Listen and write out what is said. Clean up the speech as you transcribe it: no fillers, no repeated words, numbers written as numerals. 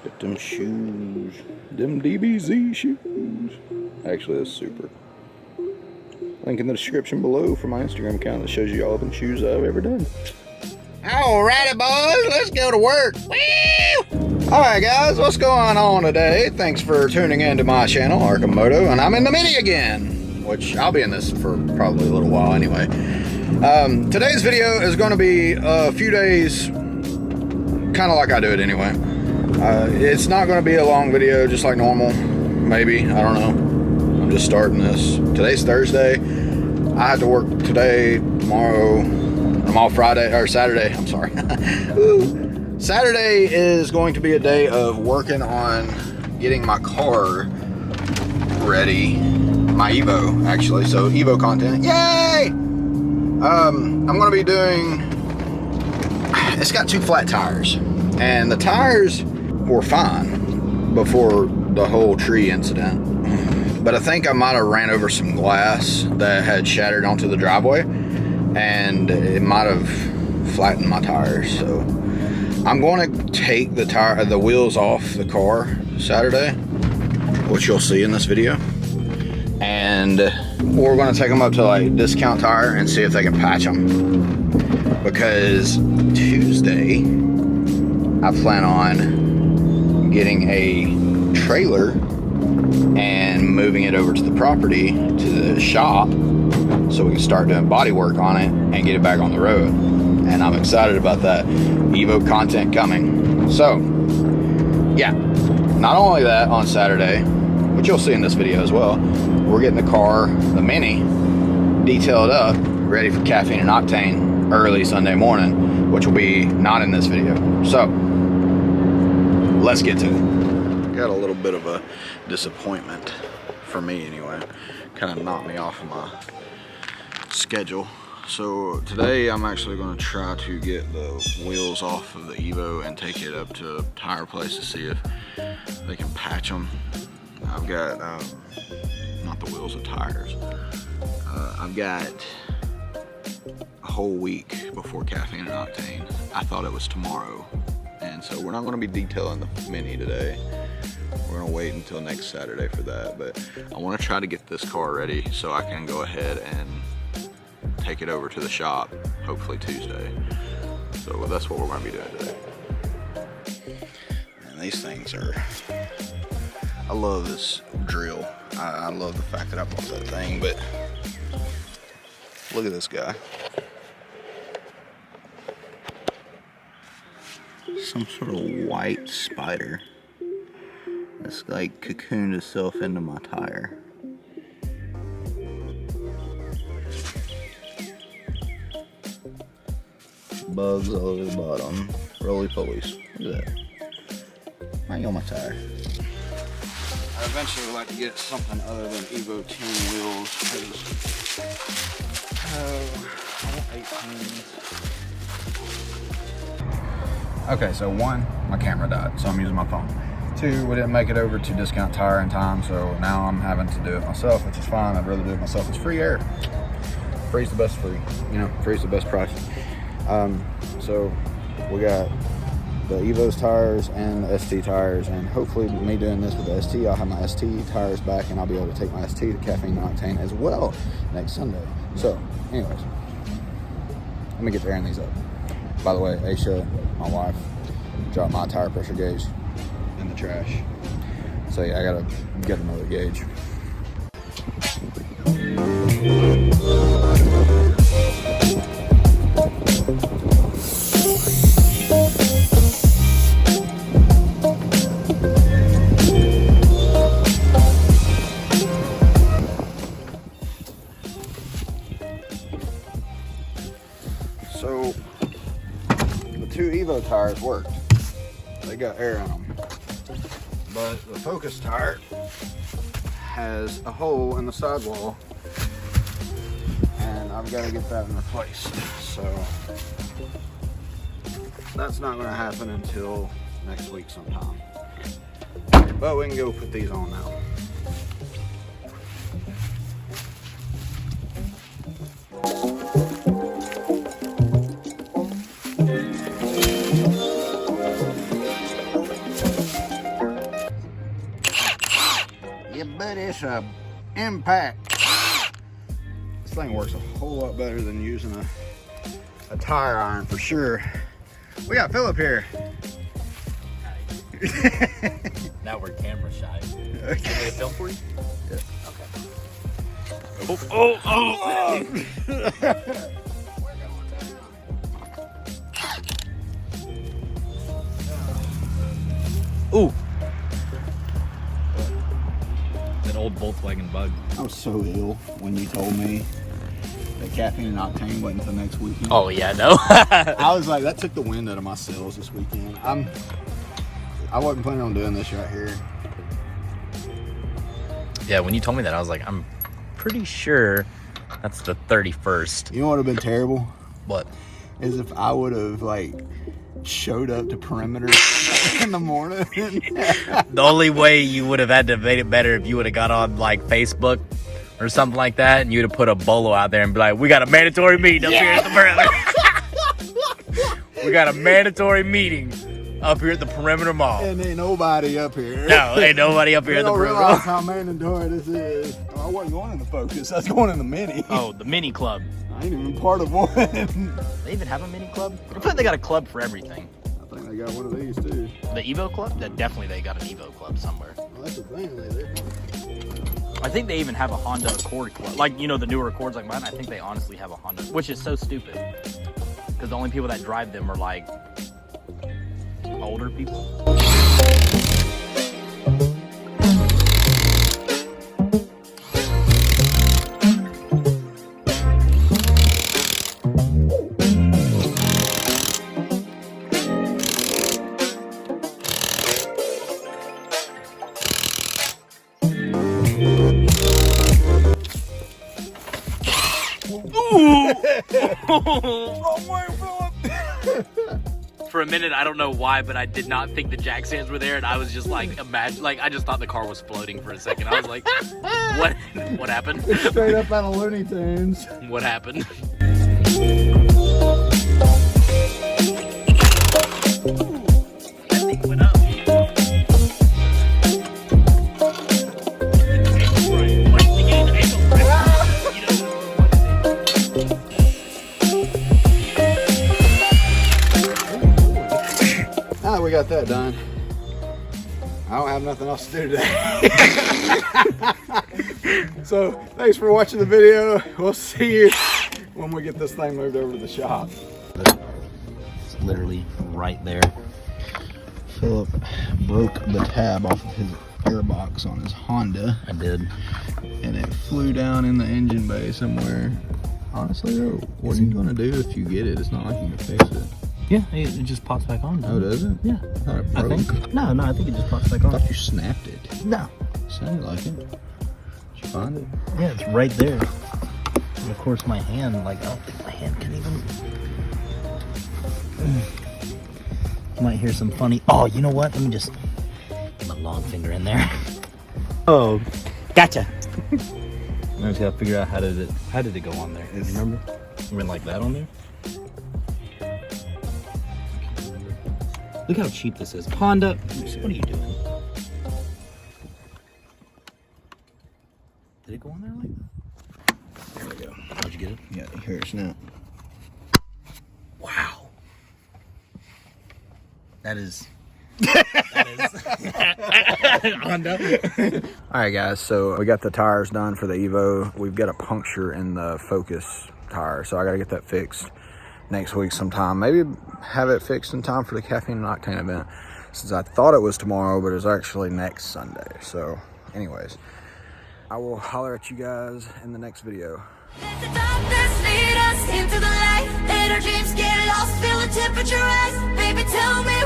Get them shoes. Them DBZ shoes. Actually, that's super. Link in the description below for my Instagram account that shows you all them shoes I've ever done. Alrighty, boys, let's go to work. Woo! Alright, guys, what's going on today? Thanks for tuning in to my channel, Arkamoto, and I'm in the Mini again, which I'll be in this for probably a little while anyway. Today's video is going to be a few days, kind of like I do it anyway. It's not going to be a long video, just like normal, maybe, I don't know. I'm just starting this. Today's Thursday. I had to work today, tomorrow. I'm off Friday, or Saturday, I'm sorry. Saturday is going to be a day of working on getting my car ready. My Evo, actually, so Evo content, yay! I'm gonna be doing, it's got 2 flat tires, and the tires were fine before the whole tree incident, but I think I might have ran over some glass that had shattered onto the driveway, and it might have flattened my tires. So I'm going to take the wheels off the car Saturday, which you'll see in this video, and we're going to take them up to like Discount Tire and see if they can patch them, because Tuesday I plan on getting a trailer and moving it over to the property, to the shop, so we can start doing body work on it and get it back on the road. And I'm excited about that Evo content coming. So yeah, not only that, on Saturday, which you'll see in this video as well, we're getting the car, the Mini, detailed up, ready for caffeine and octane early Sunday morning, which will be not in this video. So let's get to it. Got a little bit of a disappointment, for me anyway. Kind of knocked me off of my schedule. So today I'm actually going to try to get the wheels off of the Evo and take it up to a tire place to see if they can patch them. I've got, not the wheels, the tires. I've got a whole week before caffeine and octane. I thought it was tomorrow. And so we're not going to be detailing the Mini today. We're gonna wait until next Saturday for that, but I want to try to get this car ready so I can go ahead and take it over to the shop, hopefully Tuesday. So that's what we're going to be doing today. And these things are, I love this drill. I love the fact that I bought that thing, but look at this guy. Some sort of white spider. It's like cocooned itself into my tire. Bugs all over the bottom. Roly-polies. Look at that. Hang on my tire. I eventually would like to get something other than Evo 10 wheels, because I want 18s. Okay, so 1, my camera died, so I'm using my phone. 2, we didn't make it over to Discount Tire in time, so now I'm having to do it myself, which is fine. I'd rather do it myself. It's free air. Free's the best free. You know, free's the best price. So we got the Evo's tires and the ST tires, and hopefully me doing this with the ST, I'll have my ST tires back and I'll be able to take my ST to caffeine and octane as well next Sunday. So anyways, let me get to airing these up. By the way, Aisha, my wife, dropped my tire pressure gauge in the trash. So yeah, I gotta get another gauge. So the 2 Evo tires worked. They got air in them. But the Focus tire has a hole in the sidewall, and I've got to get that replaced. So that's not going to happen until next week sometime. But we can go put these on now. Yeah, but it's a impact. This thing works a whole lot better than using a tire iron for sure. We got Philip here. Now we're camera shy. Can I film for you? Yeah. Okay. Oh! Ooh! That old Volkswagen Bug. I was so ill when you told me that caffeine and octane wasn't until next weekend. Oh yeah, no. I was like, that took the wind out of my sails this weekend. I wasn't planning on doing this right here. Yeah, when you told me that, I was like, I'm pretty sure that's the 31st. You know what would have been terrible? What? Is if I would have like showed up to Perimeter in the morning. The only way you would have had to have made it better if you would have got on like Facebook or something like that, and you'd have put a bolo out there and be like, we got a mandatory meeting up here at the Perimeter. We got a mandatory meeting up here at the Perimeter Mall. And ain't nobody up here. No, ain't nobody up here at the Perimeter Mall. Realize how mandatory this is. I wasn't going in the Focus. I was going in the Mini. Oh, the Mini Club. I ain't even part of one. They even have a Mini Club? I feel like they got a club for everything. I think they got one of these too. The Evo Club? Definitely they got an Evo Club somewhere. Well, that's the thing. I think they even have a Honda Accord Club. Like, you know, the newer Accords like mine, I think they honestly have a Honda, which is so stupid. Because the only people that drive them are like older people. For a minute, I don't know why, but I did not think the jack stands were there, and I was just like, I just thought the car was floating for a second. I was like, what happened? It's straight up out of Looney Tunes. What happened? That thing went up. Now that we got that done, I don't have nothing else to do today. So thanks for watching the video. We'll see you when we get this thing moved over to the shop. It's literally right there. Philip broke the tab off of his airbox on his Honda. I did. And it flew down in the engine bay somewhere. Honestly though, what are you gonna do if you get it? It's not like you can fix it. Yeah, it just pops back on. Oh, does it? Yeah. I thought it broke. I think. No, I think it just pops back I on. thought you snapped it. No. Sounded like it. Did you find it? Yeah, it's right there. And of course my hand, like, I don't think my hand can even... You might hear some funny... Oh, you know what? Let me just... Put my long finger in there. Oh, gotcha. I just gotta figure out how did it go on there. You remember? It went like that on there? Look how cheap this is. Panda, what are you doing? Did it go on there like that? There we go. How'd you get it? Yeah, you hear it snap. Wow. That is Honda. Alright guys, so we got the tires done for the Evo. We've got a puncture in the Focus tire, so I gotta get that fixed next week sometime. Maybe have it fixed in time for the Caffeine and Octane event, since I thought it was tomorrow, but it's actually next Sunday. So anyways, I will holler at you guys in the next video. Let the darkness lead us into the light. Let our dreams get lost, feel the temperature rise. Baby, tell me